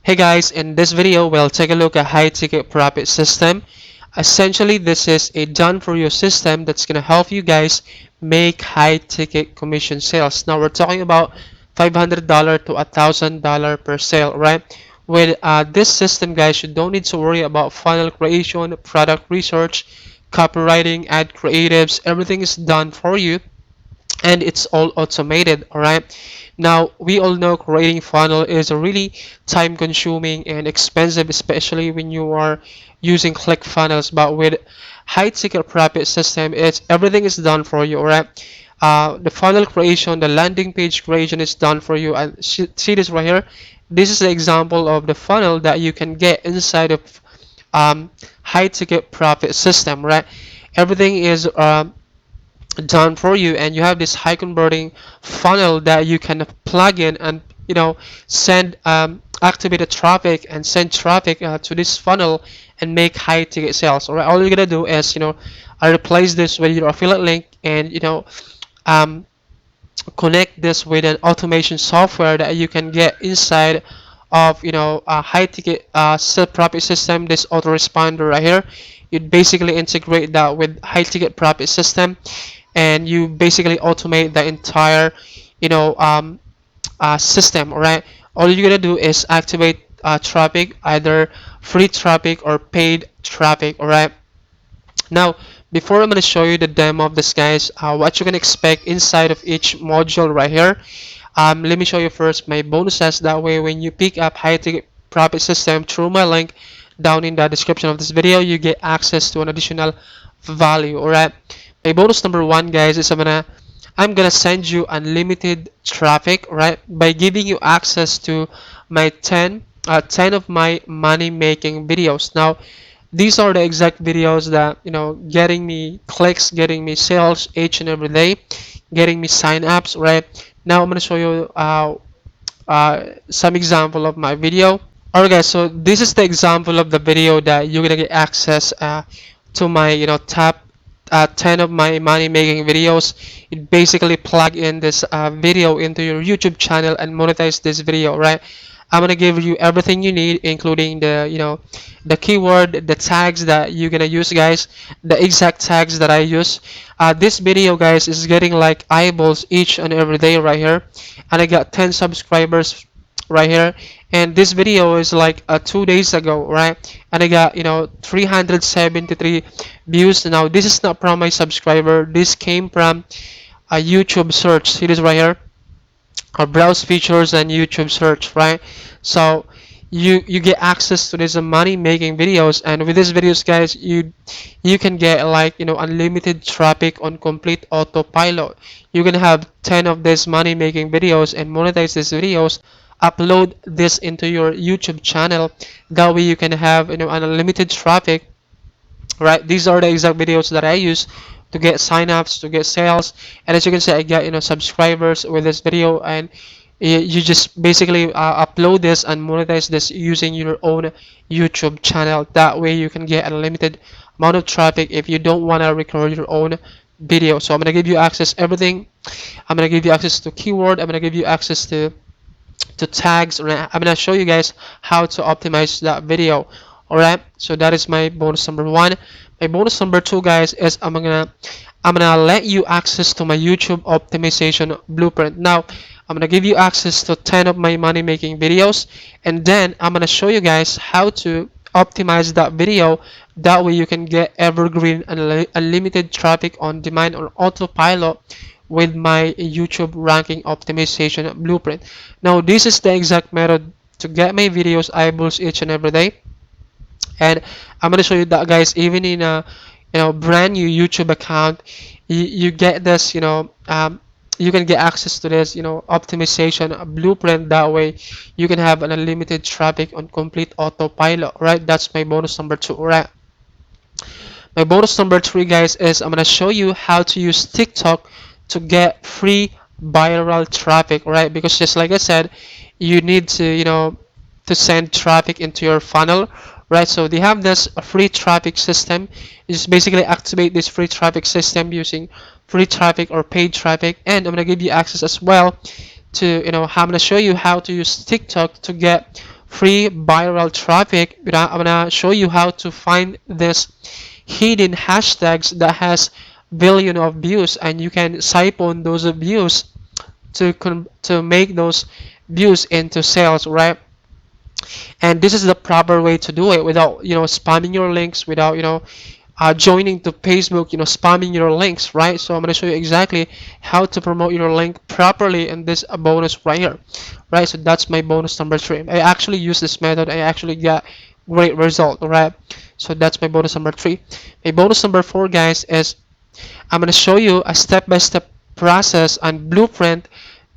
Hey guys, in this video we'll take a look at high ticket profit system. Essentially this is a done for you system that's gonna help you guys make high ticket commission sales. Now we're talking about $500 to $1,000 per sale, right? With this system guys, you don't need to worry about funnel creation, product research, copywriting, ad creatives. Everything is done for you and it's all automated. All right, now we all know creating funnel is a really time consuming and expensive, especially when you are using click funnels. But with high ticket profit system, it's everything is done for you. All right, the funnel creation, the landing page creation is done for you. And see this right here, this is the example of the funnel that you can get inside of high ticket profit system, right? Everything is done for you, and you have this high converting funnel that you can plug in and send activated traffic and send traffic to this funnel and make high ticket sales. All right, all you're gonna do is I replace this with your affiliate link and um, connect this with an automation software that you can get inside of a high ticket sell profit system. This autoresponder right here, you basically integrate that with high ticket profit system, and you basically automate the entire you know um, system. All right, all you're gonna do is activate traffic, either free traffic or paid traffic. All right, now before I'm going to show you the demo of this guys, what you can expect inside of each module right here. Let me show you first my bonuses. That way when you pick up high ticket profit system through my link down in the description of this video, you get access to an additional value. All right, my bonus number one guys is I'm gonna send you unlimited traffic, right, by giving you access to my 10 of my money making videos. Now these are the exact videos that getting me clicks, getting me sales each and every day, getting me sign ups. Right now I'm going to show you some example of my video. Alright guys, so this is the example of the video that you're gonna get access to my top 10 of my money making videos. It basically plug in this video into your YouTube channel and monetize this video, right? I'm gonna give you everything you need, including the keyword, the tags that you're gonna use, guys, the exact tags that I use. This video, guys, is getting like eyeballs each and every day right here, and I got 10 subscribers right here. And this video is like 2 days ago, right, and I got 373 views. Now this is not from my subscriber, this came from a YouTube search. See this right here, or browse features and YouTube search, right? So you get access to these money making videos, and with these videos guys, you can get like unlimited traffic on complete autopilot. You can have 10 of these money making videos and monetize these videos, upload this into your YouTube channel. That way you can have unlimited traffic, right? These are the exact videos that I use to get signups, to get sales. And as you can see, I get subscribers with this video, and you just basically upload this and monetize this using your own YouTube channel. That way you can get an unlimited amount of traffic if you don't want to record your own video. So I'm gonna give you access everything. I'm gonna give you access to keyword, I'm gonna give you access to tags, and I'm gonna show you guys how to optimize that video. All right, so that is my bonus number one. My bonus number two, guys, is I'm gonna let you access to my YouTube optimization blueprint. Now I'm gonna give you access to 10 of my money making videos, and then I'm gonna show you guys how to optimize that video. That way you can get evergreen and unlimited traffic on demand on autopilot with my YouTube ranking optimization blueprint. Now this is the exact method to get my videos eyeballs each and every day, and I'm gonna show you that, guys, even in a brand new YouTube account, you get this you can get access to this optimization blueprint. That way you can have an unlimited traffic on complete autopilot, right? That's my bonus number two, right? My bonus number three, guys, is I'm gonna show you how to use TikTok to get free viral traffic, right? Because just like I said, you need to to send traffic into your funnel, right? So they have this free traffic system. You just basically activate this free traffic system using free traffic or paid traffic, and I'm gonna give you access as well to I'm gonna show you how to use TikTok to get free viral traffic, I'm gonna show you how to find this hidden hashtags that has billion of views, and you can siphon those views to make those views into sales, right? And this is the proper way to do it without spamming your links, without joining to Facebook, spamming your links, right? So I'm going to show you exactly how to promote your link properly in this bonus right here, right? So that's my bonus number 3. I actually use this method. I actually got great result, right? So that's my bonus number 3. My bonus number 4, guys, is I'm going to show you a step-by-step process and blueprint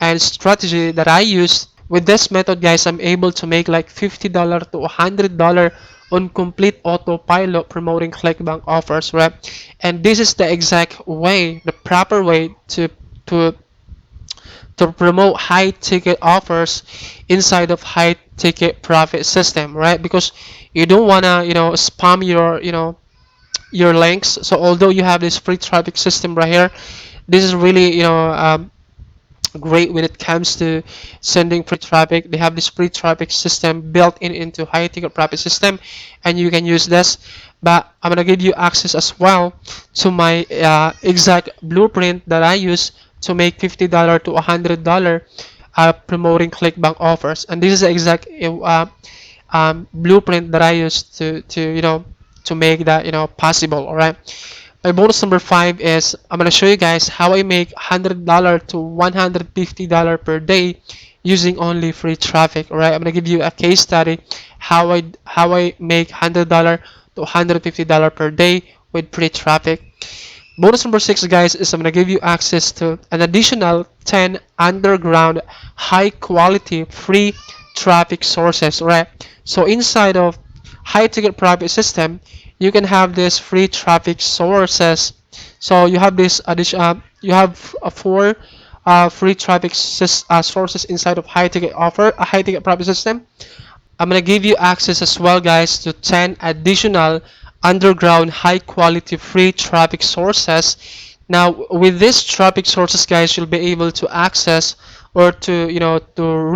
and strategy that I use. With this method, guys, I'm able to make like $50 to $100 on complete autopilot promoting clickbank offers, right? And this is the exact way, the proper way to to promote high ticket offers inside of high ticket profit system, right? Because you don't wanna spam your links. So although you have this free traffic system right here, this is really great when it comes to sending free traffic. They have this free traffic system built in into high ticket profit system, and you can use this. But I'm gonna give you access as well to my exact blueprint that I use to make $50 to $100 promoting clickbank offers. And this is the exact blueprint that I use to make that possible. All right. My bonus number 5 is I'm gonna show you guys how I make $100 to $150 per day using only free traffic. All right. I'm gonna give you a case study how I make $100 to $150 per day with free traffic. Bonus number 6, guys, is I'm gonna give you access to an additional 10 underground high quality free traffic sources, right? So inside of high ticket profit system, you can have this free traffic sources. So you have this addition, you have four free traffic sources inside of high ticket profit system. I'm gonna give you access as well, guys, to 10 additional underground high quality free traffic sources. Now with these traffic sources, guys, you'll be able to access or to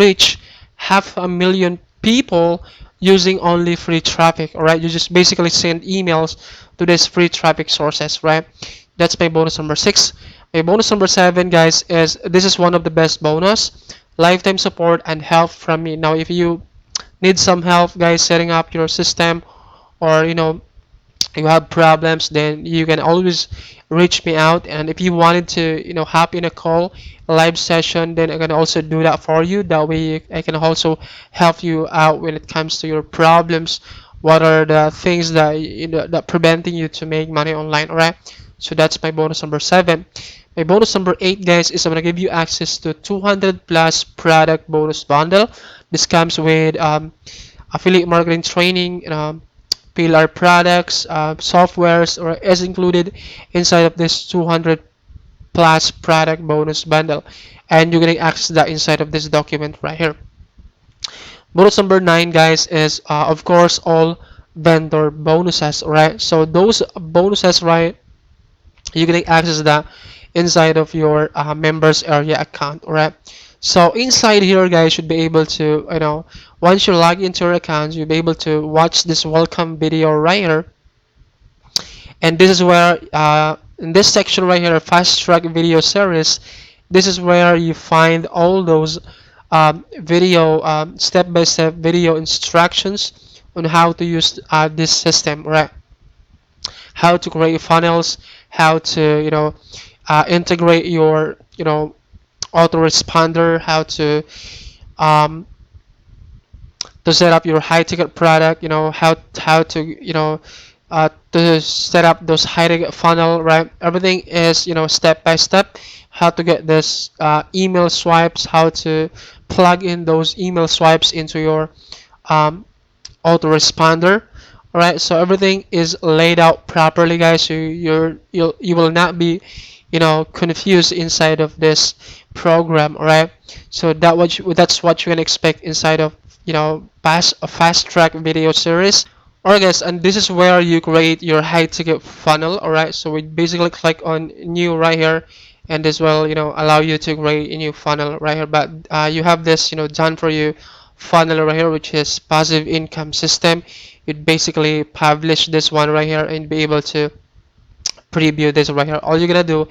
reach 500,000 people using only free traffic. All right, you just basically send emails to these free traffic sources, right? That's my bonus number 6. My bonus number 7, guys, is this is one of the best bonus: lifetime support and help from me. Now if you need some help, guys, setting up your system, or you have problems, then you can always reach me out. And if you wanted to hop in a call, a live session, then I can also do that for you. That way I can also help you out when it comes to your problems. What are the things that that preventing you to make money online? All right, so that's my bonus number 7. My bonus number 8, guys, is I'm gonna give you access to 200 plus product bonus bundle. This comes with affiliate marketing training, pillar products, softwares, or is included inside of this 200 plus product bonus bundle, and you're getting access to that inside of this document right here. Bonus number 9, guys, is of course all vendor bonuses, right? So those bonuses, right, you're getting access to that inside of your members area account, right? So inside here, guys, should be able to once you log into your account, you'll be able to watch this welcome video right here. And this is where in this section right here, fast track video series, this is where you find all those video step-by-step video instructions on how to use this system, right? How to create funnels, how to integrate your autoresponder, how um, to set up your high ticket product, how to set up those high ticket funnel, right? Everything is step by step. How to get this email swipes, how to plug in those email swipes into your um, autoresponder. All right, so everything is laid out properly, guys. So you will not be confused inside of this program. All right, so that's what you can expect inside of a fast track video series. Alright, guys, and this is where you create your high ticket funnel. Alright, so we basically click on new right here, and this will allow you to create a new funnel right here. But you have this done for you funnel right here, which is passive income system. You'd basically publish this one right here and be able to preview this right here. All you're gonna do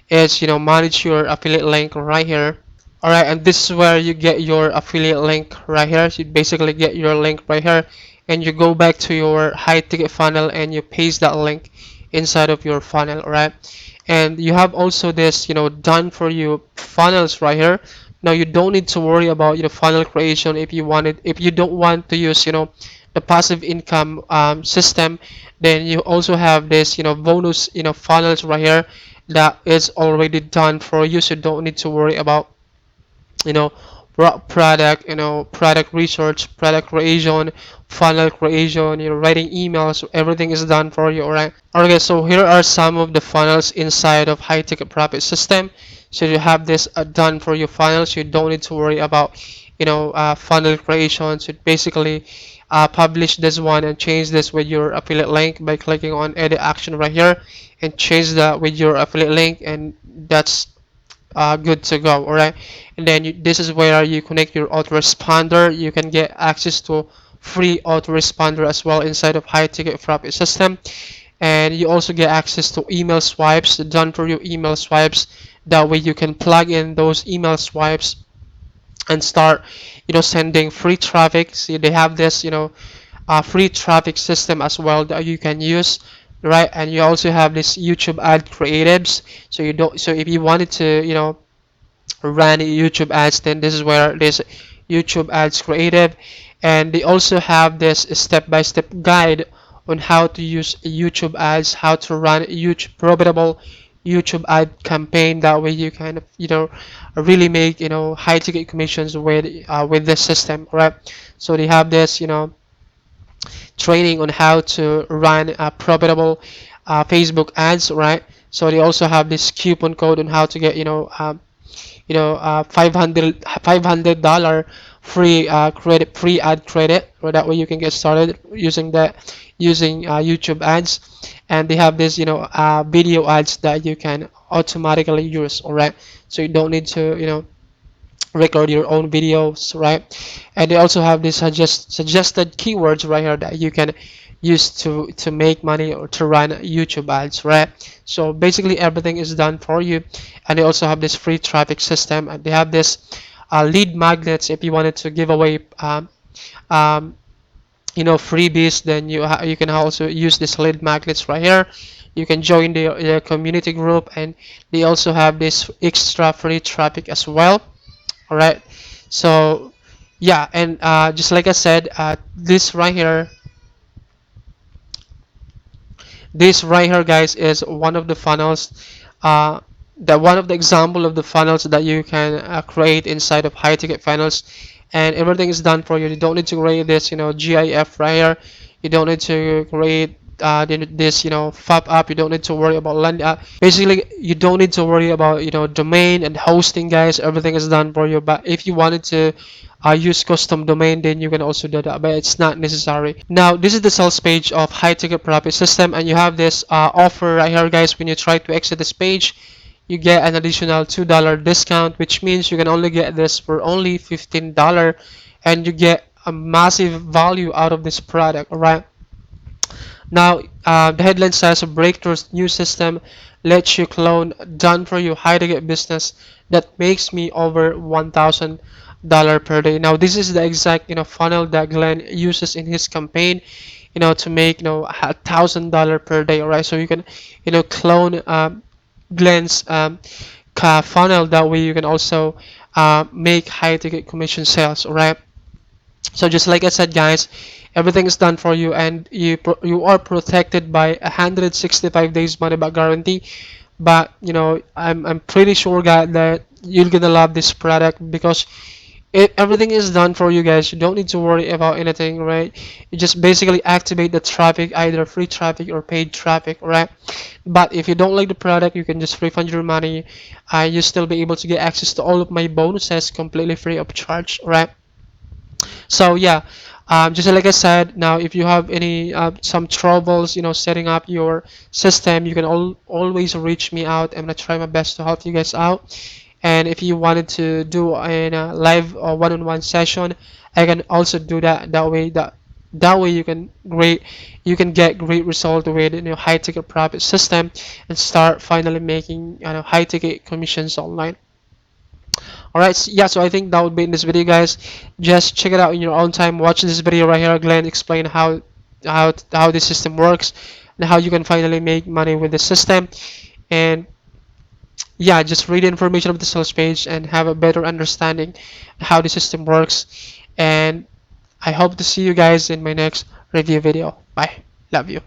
is, manage your affiliate link right here. All right, and this is where you get your affiliate link right here. So you basically get your link right here, and you go back to your high ticket funnel and you paste that link inside of your funnel. All right, and you have also this, done for you funnels right here. Now you don't need to worry about, funnel creation if you wanted. If you don't want to use, the passive income system, then you also have this, bonus, funnels right here that is already done for you. So you don't need to worry about, you know product, product research, product creation, funnel creation, writing emails. Everything is done for you. Alright, so here are some of the funnels inside of high ticket profit system. So you have this done for you funnels. You don't need to worry about, funnel creation. So basically publish this one and change this with your affiliate link by clicking on edit action right here and change that with your affiliate link, and that's good to go. All right, and then this is where you connect your autoresponder. You can get access to free autoresponder as well inside of high ticket profit system, and you also get access to email swipes, done for you email swipes. That way you can plug in those email swipes and start, sending free traffic. See, they have this, free traffic system as well that you can use, right? And you also have this YouTube ad creatives. So if you wanted to, run YouTube ads, then this is where this YouTube ads creative. And they also have this step-by-step guide on how to use YouTube ads, how to run a huge profitable YouTube ad campaign. That way you kind of, really make, high ticket commissions with this system, right? So they have this, training on how to run profitable Facebook ads, right? So they also have this coupon code on how to get, 500 free credit, free ad credit, or that way you can get started using YouTube ads. And they have this, video ads that you can automatically use. All right, so you don't need to, record your own videos, right? And they also have this suggested keywords right here that you can use to make money or to run YouTube ads, right? So basically everything is done for you. And they also have this free traffic system, and they have this lead magnets. If you wanted to give away um, freebies, then you can also use this lead magnets right here. You can join the community group, and they also have this extra free traffic as well. All right, so yeah, and just like I said, this right here, guys, is one of the funnels, one of the example of the funnels that you can create inside of high ticket funnels. And everything is done for you. You don't need to create this, GIF right here. You don't need to create this, pop up. You don't need to worry about land. Basically, you don't need to worry about, domain and hosting, guys. Everything is done for you. But if you wanted to use custom domain, then you can also do that, but it's not necessary. Now this is the sales page of high ticket profit system, and you have this offer right here, guys. When you try to exit this page, you get an additional $2 discount, which means you can only get this for only $15, and you get a massive value out of this product. All right, now the headline says breakthrough new system lets you clone done for you high ticket business that makes me over $1,000 per day. Now this is the exact, funnel that Glenn uses in his campaign, to make, $1,000 per day. All right, so you can, clone Glenn's funnel. That way you can also make high ticket commission sales. All right, so just like I said, guys, everything is done for you, and you are protected by 165 days money back guarantee. But I'm pretty sure, guys, that you're gonna love this product because everything is done for you, guys. You don't need to worry about anything, right? You just basically activate the traffic, either free traffic or paid traffic, right? But if you don't like the product, you can just refund your money. You still be able to get access to all of my bonuses completely free of charge, right? So yeah, just like I said, now if you have any some troubles, setting up your system, you can always reach me out. I'm gonna try my best to help you guys out. And if you wanted to do in a live or one-on-one session, I can also do that. That way you can get great result with high ticket profit system and start finally making high ticket commissions online. All right, yeah, so I think that would be in this video, guys. Just check it out in your own time. Watch this video right here. Glenn explain how this system works and how you can finally make money with the system. And yeah, just read the information of the sales page and have a better understanding how the system works. And I hope to see you guys in my next review video. Bye. Love you.